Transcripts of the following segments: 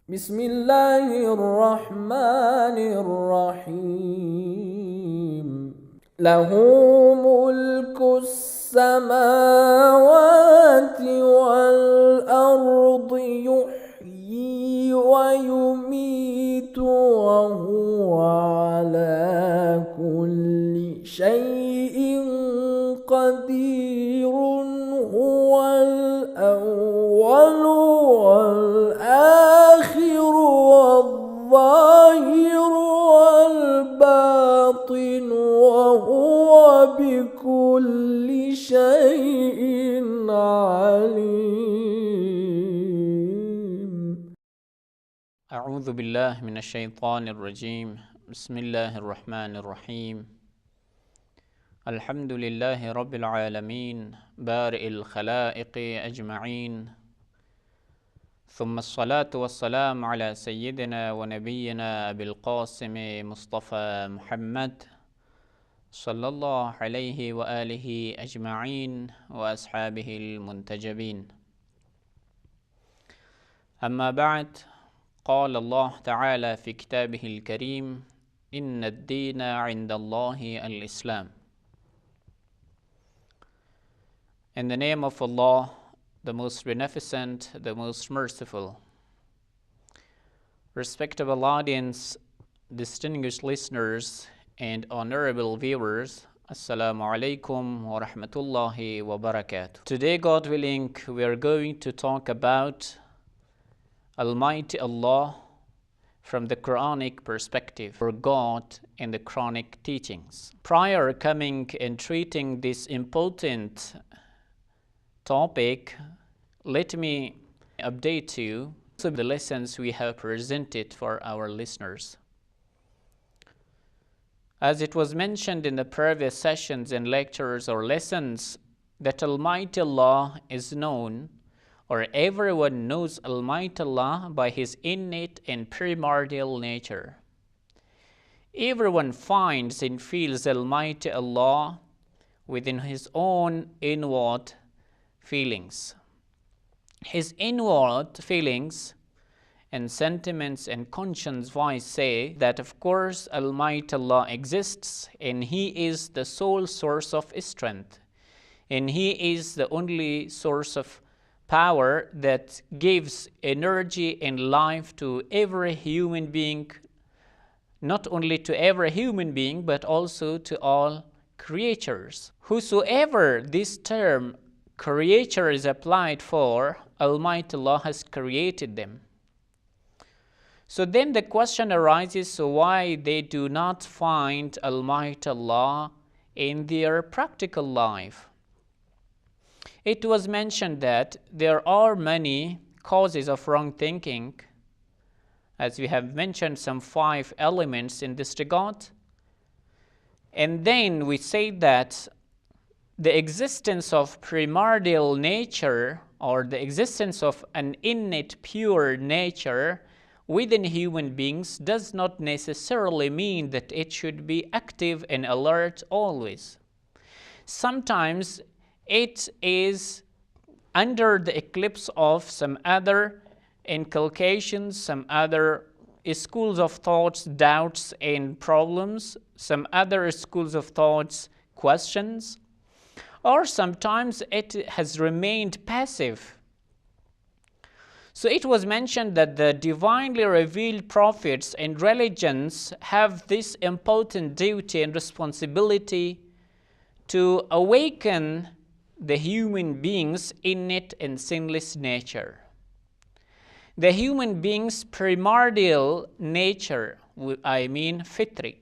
بسم الله الرحمن الرحيم له ملك السماوات والأرض يحيي ويميت وهو على كل شيء قدير هو الأول والآخر والظاهر والباطن وهو بكل شيء عليم. أعوذ بالله من الشيطان الرجيم. بسم الله الرحمن الرحيم. الحمد لله رب العالمين بارئ الخلائق أجمعين، ثم الصلاة والسلام على سيدنا ونبينا أبي القاسم مصطفى محمد صلى الله عليه وآله أجمعين وأصحابه المنتجبين. أما بعد، قال الله تعالى في كتابه الكريم: إن الدين عند الله الإسلام. In the name of Allah, the most beneficent, the most merciful. Respectable audience, distinguished listeners, and honorable viewers, Assalamu alaikum wa rahmatullahi wa barakatuh. Today, God willing, we are going to talk about Almighty Allah from the Quranic perspective, for God in the Quranic teachings. Prior coming and treating this important topic, let me update you on the lessons we have presented for our listeners. As it was mentioned in the previous sessions and lectures or lessons, that Almighty Allah is known, or everyone knows Almighty Allah by His innate and primordial nature. Everyone finds and feels Almighty Allah within his own inward feelings. His inward feelings and sentiments and conscience-wise say that, of course, Almighty Allah exists and He is the sole source of strength, and He is the only source of power that gives energy and life to every human being, not only to every human being, but also to all creatures. Whosoever this term creature is applied for, Almighty Allah has created them. So then the question arises, so why they do not find Almighty Allah in their practical life? It was mentioned that there are many causes of wrong thinking, as we have mentioned some 5 elements in this regard. And then we say that the existence of primordial nature, or the existence of an innate pure nature within human beings, does not necessarily mean that it should be active and alert always. Sometimes it is under the eclipse of some other inculcations, some other schools of thoughts, doubts and problems, some other schools of thoughts, questions, or sometimes it has remained passive. So it was mentioned that the divinely revealed prophets and religions have this important duty and responsibility to awaken the human being's innate and sinless nature. The human being's primordial nature, I mean fitri,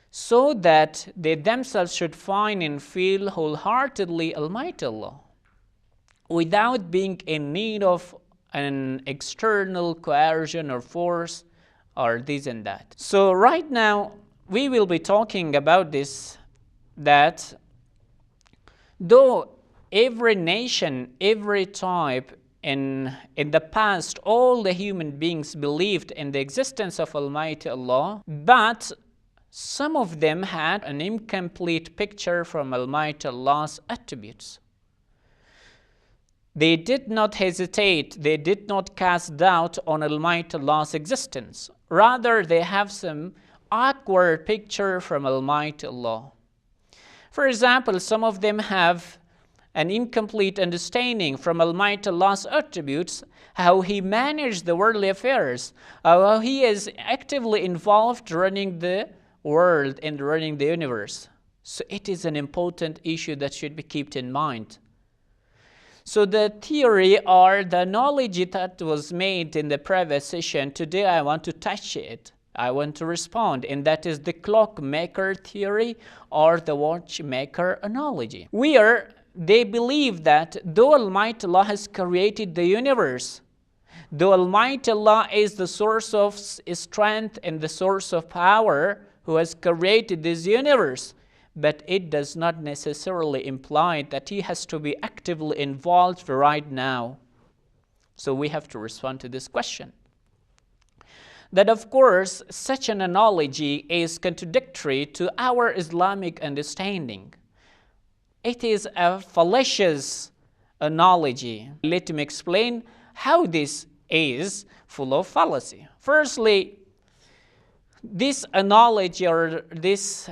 so that they themselves should find and feel wholeheartedly Almighty Allah, without being in need of an external coercion or force or this and that. So right now we will be talking about this, that though every nation, every type in the past, all the human beings believed in the existence of Almighty Allah, but some of them had an incomplete picture from Almighty Allah's attributes. They did not hesitate, they did not cast doubt on Almighty Allah's existence. Rather, they have some awkward picture from Almighty Allah. For example, some of them have an incomplete understanding from Almighty Allah's attributes, how He managed the worldly affairs, how He is actively involved running the world and running the universe. So it is an important issue that should be kept in mind. So the theory or the analogy that was made in the previous session, today I want to touch it. I want to respond, and that is the clockmaker theory or the watchmaker analogy. Where they believe that though Almighty Allah has created the universe, though Almighty Allah is the source of strength and the source of power who has created this universe, but it does not necessarily imply that He has to be actively involved right now. So we have to respond to this question. That of course, such an analogy is contradictory to our Islamic understanding. It is a fallacious analogy. Let me explain how this is full of fallacy. Firstly, this analogy or this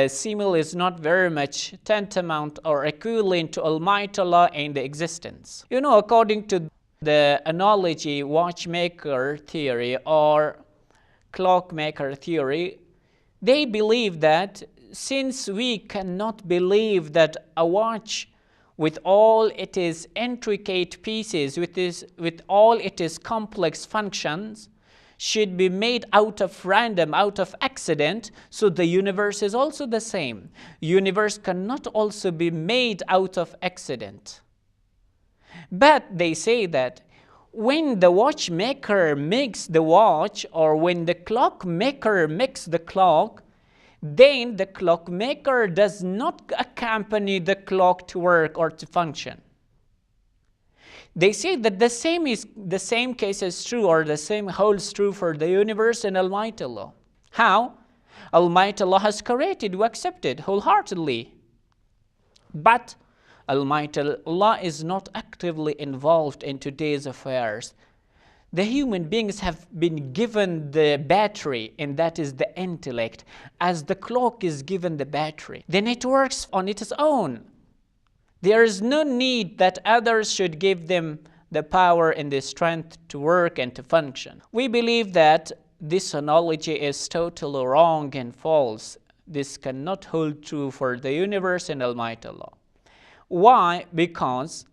simile is not very much tantamount or equivalent to Almighty Allah in the existence. You know, according to the analogy watchmaker theory or clockmaker theory, they believe that since we cannot believe that a watch with all its intricate pieces, with all its complex functions, should be made out of random, out of accident, so the universe is also the same. Universe cannot also be made out of accident. But they say that when the watchmaker makes the watch, or when the clockmaker makes the clock, then the clockmaker does not accompany the clock to work or to function. They say that the same case is true, or the same holds true for the universe and Almighty Allah. How? Almighty Allah has created, we accept it wholeheartedly. But Almighty Allah is not actively involved in today's affairs. The human beings have been given the battery, and that is the intellect, as the clock is given the battery. Then it works on its own. There is no need that others should give them the power and the strength to work and to function. We believe that this analogy is totally wrong and false. This cannot hold true for the universe and Almighty Allah. Why? Because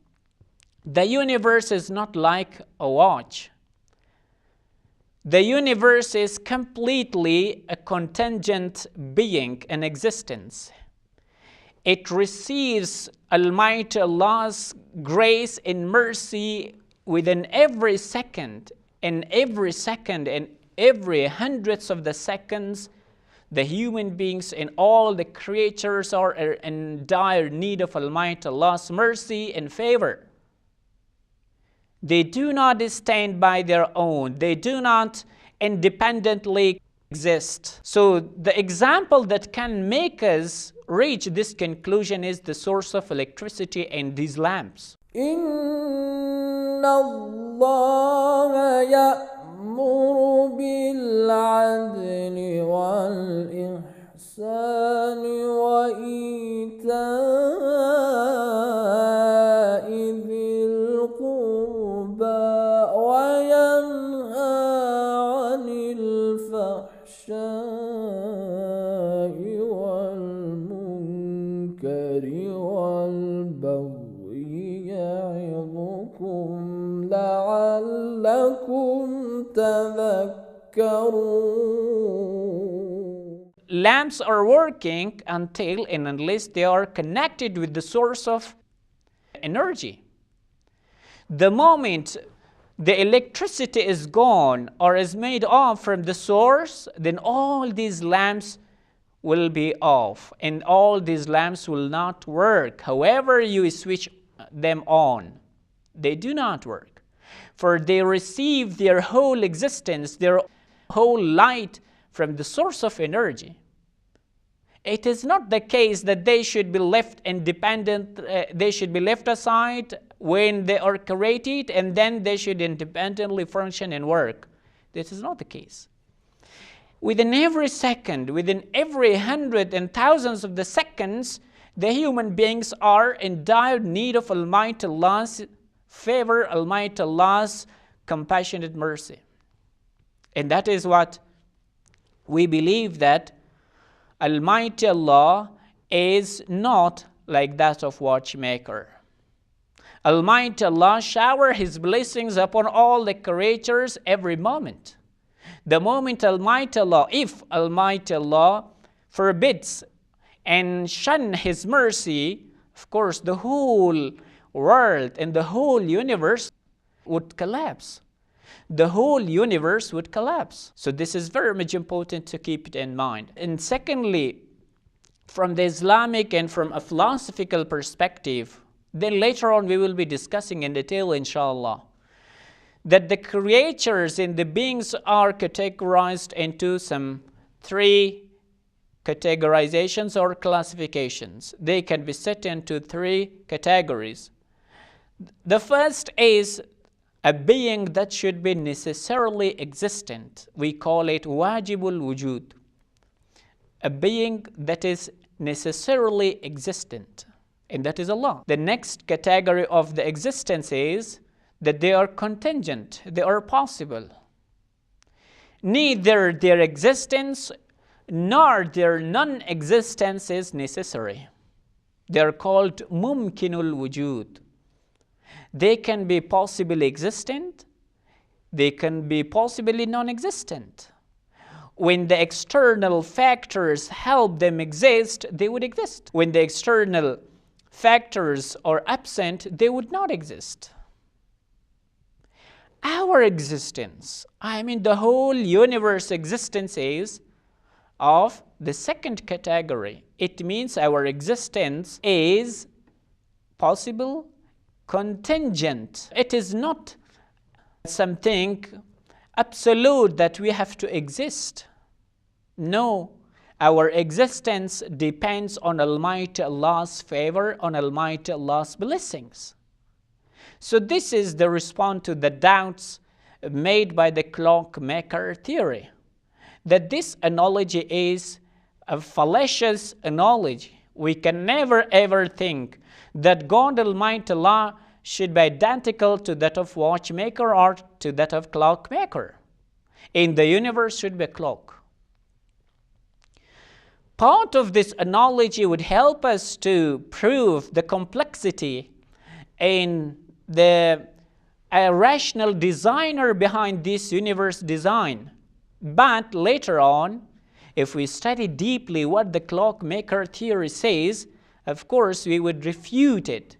the universe is not like a watch. The universe is completely a contingent being in existence. It receives Almighty Allah's grace and mercy within every second, and every hundreds of the seconds, the human beings and all the creatures are in dire need of Almighty Allah's mercy and favor. They do not stand by their own. They do not independently exist. So the example that can make us reach this conclusion is the source of electricity and these lamps. إن الله يأمر بالعدل والإحسان وإيتاء ذي القربى وينهى عن الفحشاء والمنكر والبغي يعظكم لعلكم تذكرون. Lamps are working until and unless they are connected with the source of energy. The moment the electricity is gone or is made off from the source, then all these lamps will be off and all these lamps will not work. However you switch them on, they do not work. For they receive their whole existence, their whole light from the source of energy. It is not the case that they should be left independent, they should be left aside when they are created and then they should independently function and work. This is not the case. Within every second, within every hundred and thousands of the seconds, the human beings are in dire need of Almighty Allah's favor, Almighty Allah's compassionate mercy. And that is what we believe, that Almighty Allah is not like that of watchmaker. Almighty Allah shower His blessings upon all the creatures every moment. The moment Almighty Allah, if Almighty Allah forbids and shun His mercy, of course the whole world and the whole universe would collapse. The whole universe would collapse. So this is very much important to keep it in mind. And secondly, from the Islamic and from a philosophical perspective, then later on we will be discussing in detail, inshallah, that the creatures and the beings are categorized into some three categorizations or classifications. They can be set into three categories. The first is a being that should be necessarily existent. We call it wajibul wujud. A being that is necessarily existent, and that is Allah. The next category of the existence is that they are contingent, they are possible. Neither their existence nor their non-existence is necessary. They are called mumkinul wujud. They can be possibly existent, they can be possibly non-existent. When the external factors help them exist, they would exist. When the external factors are absent, they would not exist. Our existence, I mean the whole universe existence, is of the second category. It means our existence is possible, contingent. It is not something absolute that we have to exist. No, our existence depends on Almighty Allah's favor, on Almighty Allah's blessings. So this is the response to the doubts made by the clockmaker theory, that this analogy is a fallacious analogy. We can never ever think that God Almighty Allah should be identical to that of watchmaker or to that of clockmaker. In the universe should be a clock. Part of this analogy would help us to prove the complexity in the rational designer behind this universe design. But later on, if we study deeply what the clockmaker theory says, of course we would refute it.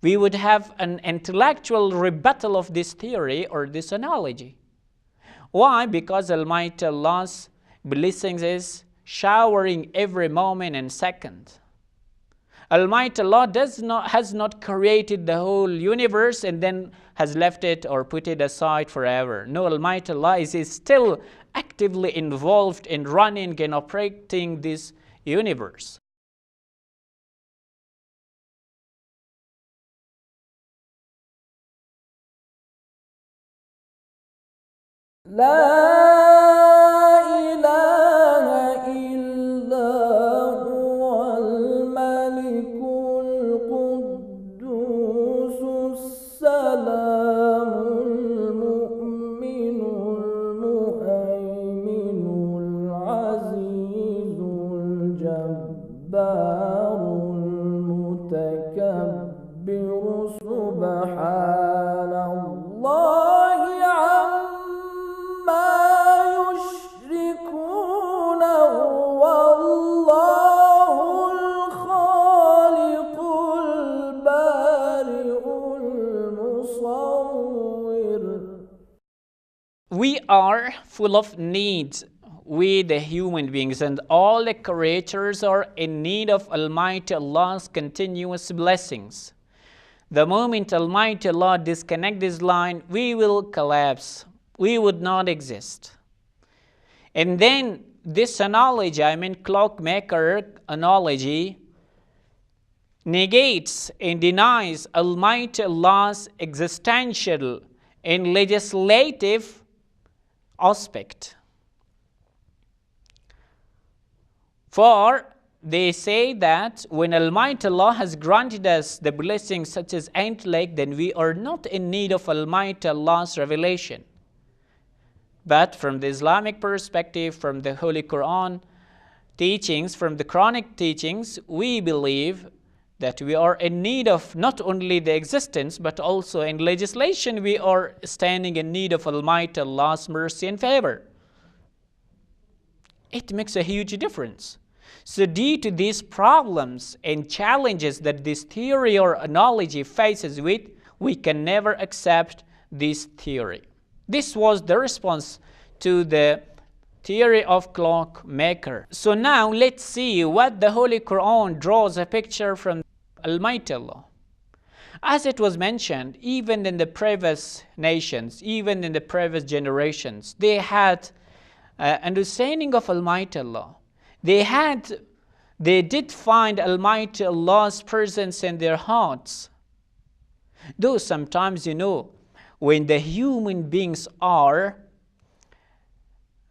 We would have an intellectual rebuttal of this theory or this analogy. Why? Because Almighty Allah's blessings is showering every moment and second. Almighty Allah has not created the whole universe and then has left it or put it aside forever. No, Almighty Allah is still actively involved in running and operating this universe. لا إله إلا هو الملك القدوس السلام المؤمن المهيمن العزيز الجبار المتكبر سبحان الله عما يشركون والله الخالق البارئ المصور. We are full of needs. We, the human beings, and all the creatures are in need of Almighty Allah's continuous blessings. The moment Almighty Allah disconnect this line, we will collapse. We would not exist. And then this analogy, clockmaker analogy, negates and denies Almighty Allah's existential and legislative aspect. For they say that when Almighty Allah has granted us the blessings such as intellect, then we are not in need of Almighty Allah's revelation. But from the Islamic perspective, from the Holy Quran teachings, from the Quranic teachings, we believe that we are in need of not only the existence, but also in legislation we are standing in need of Almighty Allah's mercy and favor. It makes a huge difference. So due to these problems and challenges that this theory or analogy faces with, we can never accept this theory. This was the response to the theory of clockmaker. So now let's see what the Holy Quran draws a picture from Almighty Allah. As it was mentioned, even in the previous nations, even in the previous generations, they had understanding of Almighty Allah. They did find Almighty Allah's presence in their hearts. Though sometimes, when the human beings are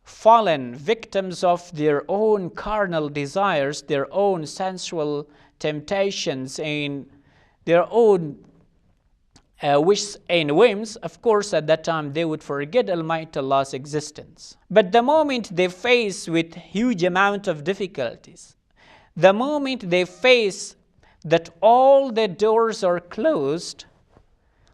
fallen victims of their own carnal desires, their own sensual temptations, and their own wishes and whims, of course, at that time they would forget Almighty Allah's existence. But the moment they face with huge amount of difficulties, the moment they face that all the doors are closed,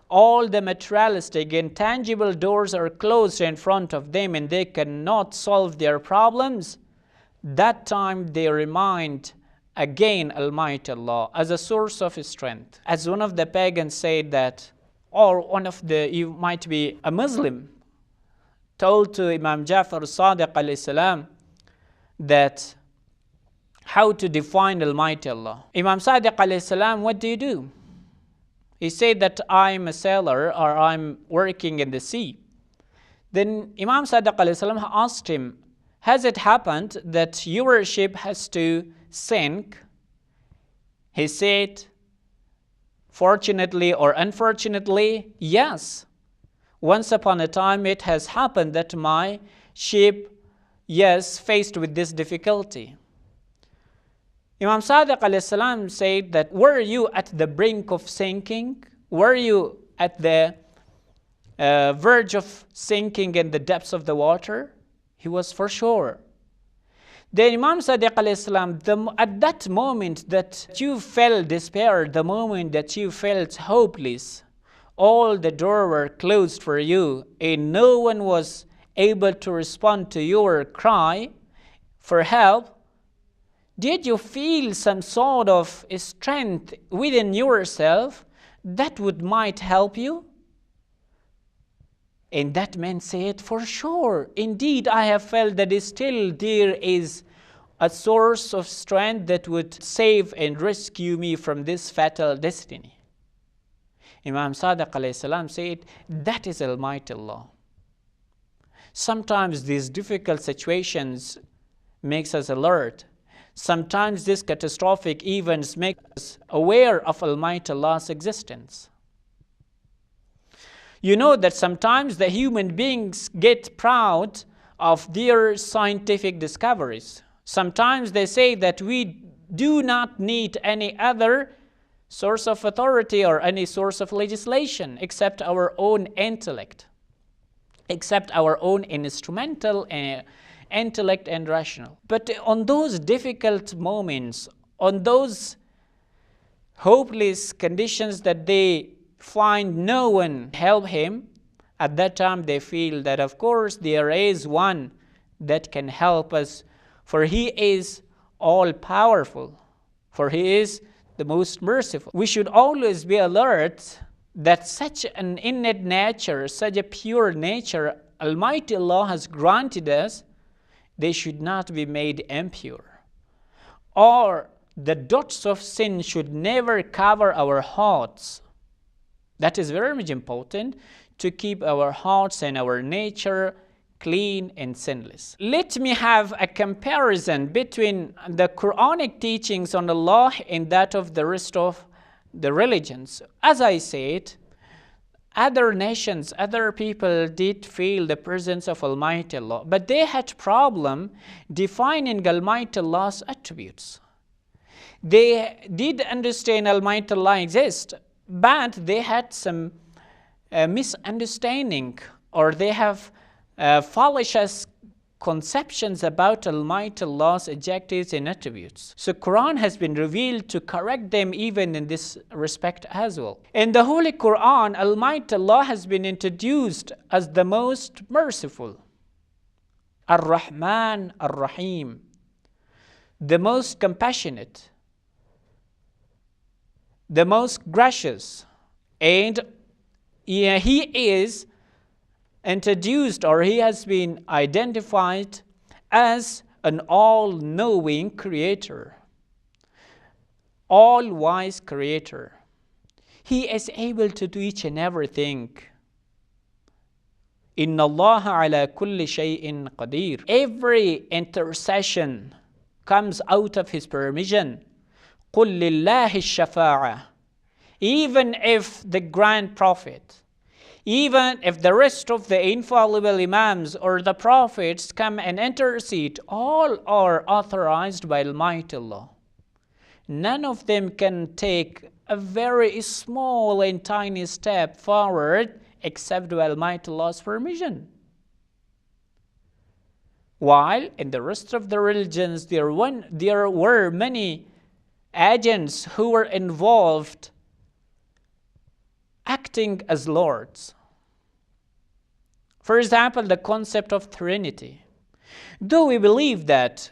all the materialistic and tangible doors are closed in front of them and they cannot solve their problems, that time they remind again Almighty Allah as a source of strength. As one of the pagans said that, or you might be a Muslim, told to Imam Jafar Sadiq alayhi salam that how to define Almighty Allah. Imam Sadiq alayhi salam, what do? He said that I'm a sailor or I'm working in the sea. Then Imam Sadiq alayhi salam asked him, has it happened that your ship has to sink? He said, fortunately or unfortunately, yes. Once upon a time it has happened that my ship, yes, faced with this difficulty. Imam Sadiq alayhi salam said that, were you at the brink of sinking? Were you at the verge of sinking in the depths of the water? He was for sure. Then Imam Sadiq alayhi salam, at that moment that you felt despair, the moment that you felt hopeless, all the doors were closed for you and no one was able to respond to your cry for help, did you feel some sort of strength within yourself that might help you? And that man said, for sure, indeed I have felt that still there is a source of strength that would save and rescue me from this fatal destiny. Imam Sadiq alayhi salam said, that is Almighty Allah. Sometimes these difficult situations makes us alert. Sometimes these catastrophic events make us aware of Almighty Allah's existence. You know that sometimes the human beings get proud of their scientific discoveries. Sometimes they say that we do not need any other source of authority or any source of legislation except our own intellect, except our own instrumental intellect and rational. But on those difficult moments, on those hopeless conditions that they find no one help him, at that time they feel that of course there is one that can help us, for he is all powerful, for he is the most merciful. We should always be alert that such an innate nature, such a pure nature Almighty Allah has granted us, they should not be made impure. Or the dots of sin should never cover our hearts. That is very much important, to keep our hearts and our nature clean and sinless. Let me have a comparison between the Quranic teachings on Allah and that of the rest of the religions. As I said, other nations, other people did feel the presence of Almighty Allah, but they had problem defining Almighty Allah's attributes. They did understand Almighty Allah exists, but they had some misunderstanding, or they have fallacious conceptions about Almighty Allah's adjectives and attributes. So Quran has been revealed to correct them even in this respect as well. In the Holy Quran, Almighty Allah has been introduced as the most merciful, Ar-Rahman, Ar-Rahim, the most compassionate, the most gracious, and He is introduced, or He has been identified as an all-knowing creator, all-wise creator. He is able to do each and everything. Inna Allah ala kulli shay'in qadir. Every intercession comes out of His permission. Qul lillahi shafa'a. Even if the Grand Prophet, even if the rest of the infallible Imams or the Prophets come and intercede, all are authorized by Almighty Allah. None of them can take a very small and tiny step forward except by Almighty Allah's permission. While in the rest of the religions, there were many agents who were involved acting as lords. For example, the concept of Trinity. Though we believe that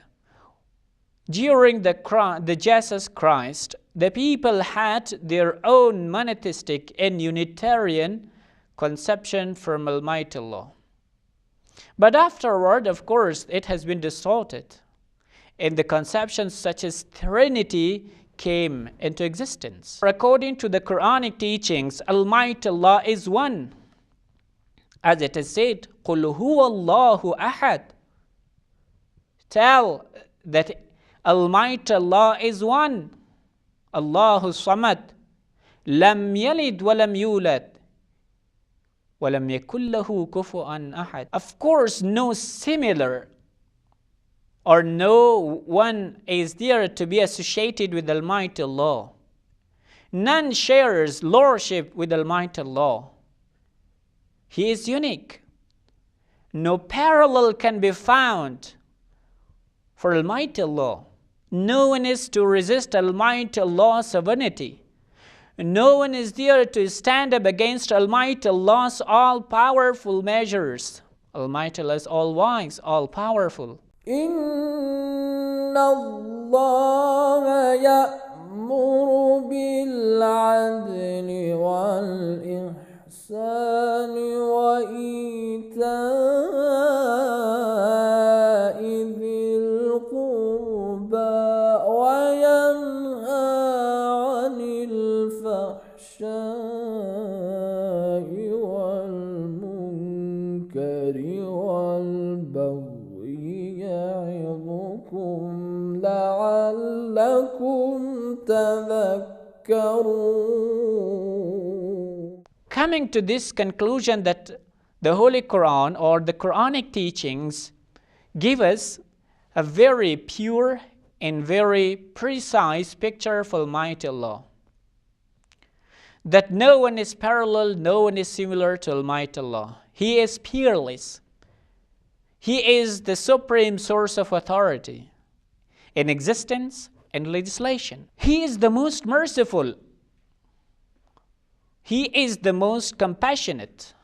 during the Jesus Christ, the people had their own monotheistic and Unitarian conception from Almighty Allah. But afterward, of course, it has been distorted, and the conceptions such as Trinity came into existence. According to the Quranic teachings, Almighty Allah is one. As it is said, قُلْ هُوَ اللَّهُ أَحَدٌ. Tell that Almighty Allah is one. Allahu Samad. لَمْ يَلِدْ وَلَمْ يُولَدْ وَلَمْ يَكُنْ لَهُ كُفُوًا أَحَدٌ. Of course, no similar or no one is there to be associated with Almighty Allah. None shares lordship with Almighty Allah. He is unique. No parallel can be found for Almighty Allah. No one is to resist Almighty Allah's sovereignty. No one is there to stand up against Almighty Allah's all-powerful measures. Almighty Allah is all-wise, all-powerful. إن الله يأمر بالعدل والإحسان وإيتاء ذي القربى وينهى عن الفحشاء والمنكر والبغي يعظكم لعلكم تذكرون. Coming to this conclusion that the Holy Quran or the Quranic teachings give us a very pure and very precise picture of Almighty Allah. That no one is parallel, no one is similar to Almighty Allah. He is peerless. He is the supreme source of authority in existence and legislation. He is the most merciful. He is the most compassionate.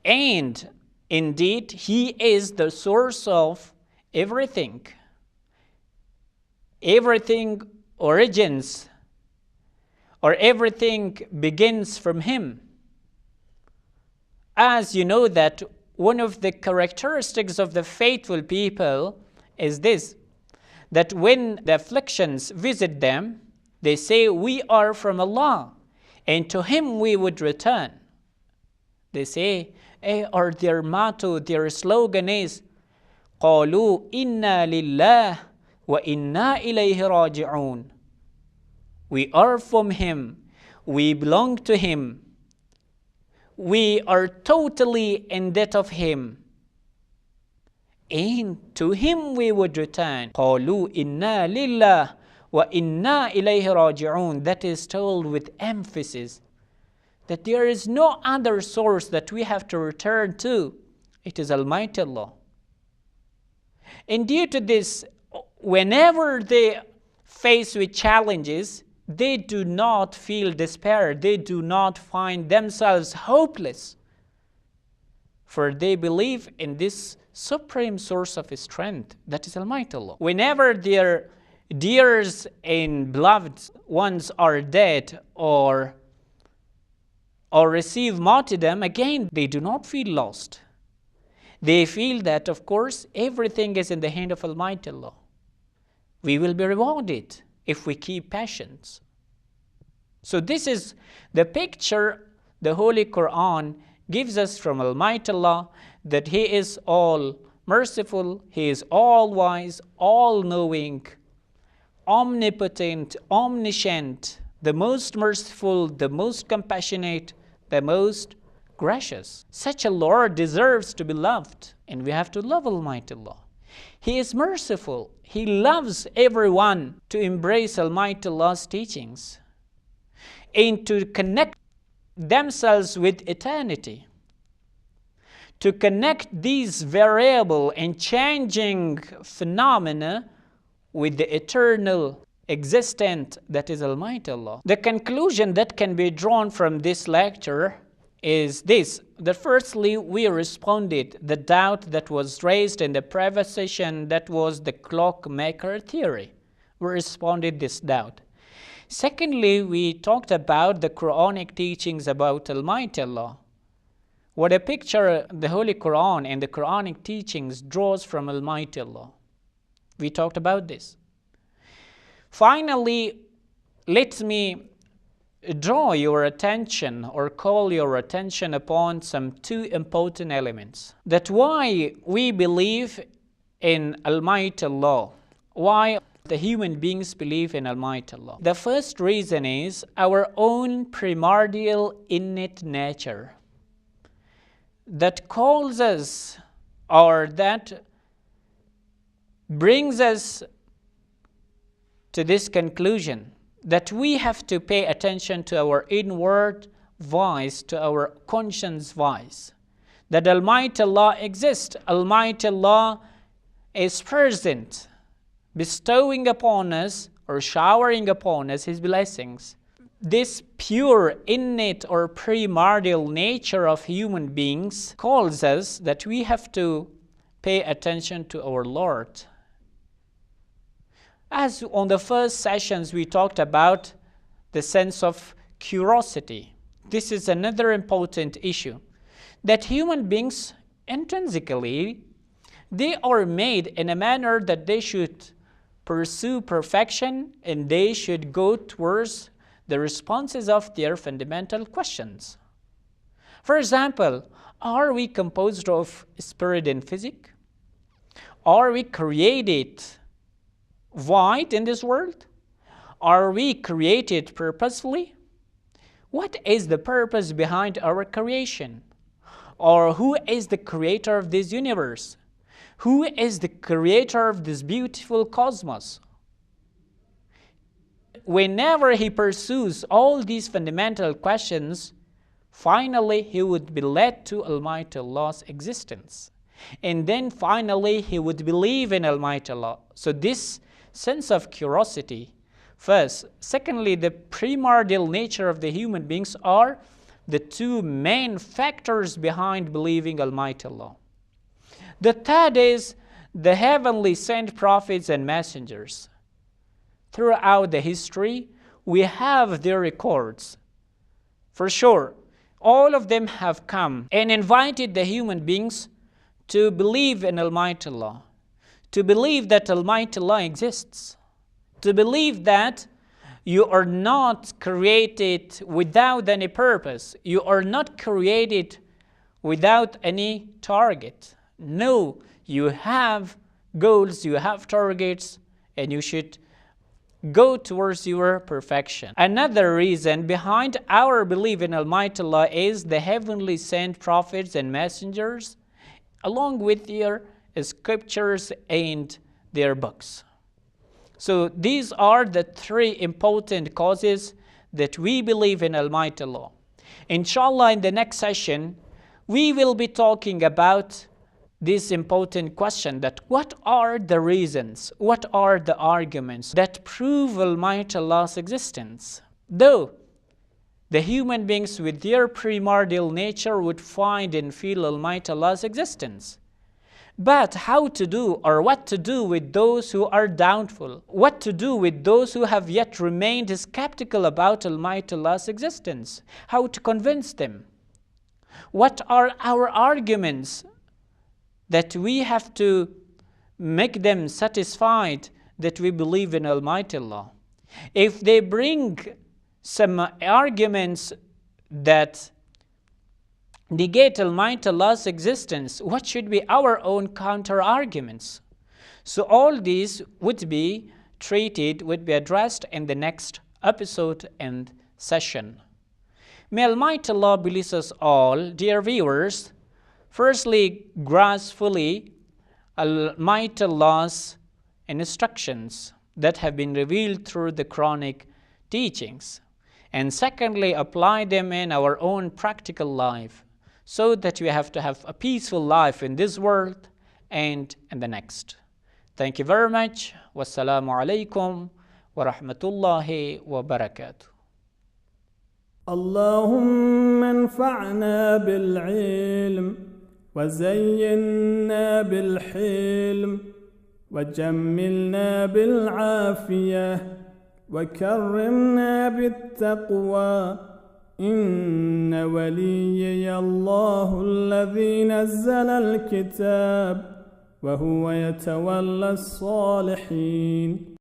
And indeed, He is the source of everything. Everything origins or everything begins from Him. As you know that one of the characteristics of the faithful people is this, that when the afflictions visit them, they say, we are from Allah, and to Him we would return. They say, or their motto, their slogan is قالوا إنا لله وإنا إليه راجعون. We are from Him, we belong to Him, we are totally in debt of Him, and to Him we would return. قالوا إنا لله وإنا إليه راجعون. That is told with emphasis that there is no other source that we have to return to. It is Almighty Allah. And due to this, whenever they face with challenges, they do not feel despair. They do not find themselves hopeless. For they believe in this supreme source of strength, that is Almighty Allah. Whenever their dears and beloved ones are dead or receive martyrdom, again, they do not feel lost. They feel that, of course, everything is in the hand of Almighty Allah. We will be rewarded if we keep patience. So this is the picture the Holy Quran gives us from Almighty Allah, that He is all merciful, He is all wise, all knowing, omnipotent, omniscient, the most merciful, the most compassionate, the most gracious. Such a Lord deserves to be loved, and we have to love Almighty Allah. He is merciful. He loves everyone to embrace Almighty Allah's teachings and to connect themselves with eternity, to connect these variable and changing phenomena with the eternal existent that is Almighty Allah. The conclusion that can be drawn from this lecture is this: that firstly, we responded the doubt that was raised in the previous session, that was the clockmaker theory. We responded this doubt. Secondly, we talked about the Quranic teachings about Almighty Allah. What a picture the Holy Quran and the Quranic teachings draws from Almighty Allah. We talked about this. Finally, let me draw your attention or call your attention upon some two important elements. That why we believe in Almighty Allah, why the human beings believe in Almighty Allah. The first reason is our own primordial innate nature that calls us, or that brings us to this conclusion, that we have to pay attention to our inward voice, to our conscience voice, that Almighty Allah exists. Almighty Allah is present, bestowing upon us or showering upon us His blessings. This pure, innate or primordial nature of human beings calls us that we have to pay attention to our Lord. As on the first sessions we talked about the sense of curiosity. This is another important issue, that human beings intrinsically, they are made in a manner that they should pursue perfection and they should go towards the responses of their fundamental questions. For example, are we composed of spirit and physic? Are we created void in this world? Are we created purposefully? What is the purpose behind our creation? Or who is the creator of this universe? Who is the creator of this beautiful cosmos? Whenever he pursues all these fundamental questions, finally he would be led to Almighty Allah's existence. And then finally he would believe in Almighty Allah. So this sense of curiosity, first. Secondly, the primordial nature of the human beings are the two main factors behind believing Almighty Allah. The third is the heavenly sent prophets and messengers. Throughout the history, we have their records. For sure, all of them have come and invited the human beings to believe in Almighty Allah, to believe that Almighty Allah exists, to believe that you are not created without any purpose. You are not created without any target. No, you have goals, you have targets, and you should go towards your perfection. Another reason behind our belief in Almighty Allah is the heavenly sent prophets and messengers, along with their scriptures and their books. So these are the three important causes that we believe in Almighty Allah. Inshallah, in the next session, we will be talking about this important question, that what are the reasons, what are the arguments that prove Almighty Allah's existence? Though the human beings with their primordial nature would find and feel Almighty Allah's existence. But how to do, or what to do with those who are doubtful? What to do with those who have yet remained skeptical about Almighty Allah's existence? How to convince them? What are our arguments that we have to make them satisfied that we believe in Almighty Allah? If they bring some arguments that negate Almighty Allah's existence, what should be our own counter-arguments? So all these would be treated, would be addressed in the next episode and session. May Almighty Allah bless us all. Dear viewers, firstly, grasp fully Almighty Allah's instructions that have been revealed through the Quranic teachings. And secondly, apply them in our own practical life, so that we have to have a peaceful life in this world and in the next. Thank you very much. Wassalamu alaikum wa rahmatullahi wa barakatuh. اللهم انفعنا بالعلم وزينا بالحلم وجملنا بالعافية وكرمنا بالتقوى إن وليي الله الذي نزل الكتاب وهو يتولى الصالحين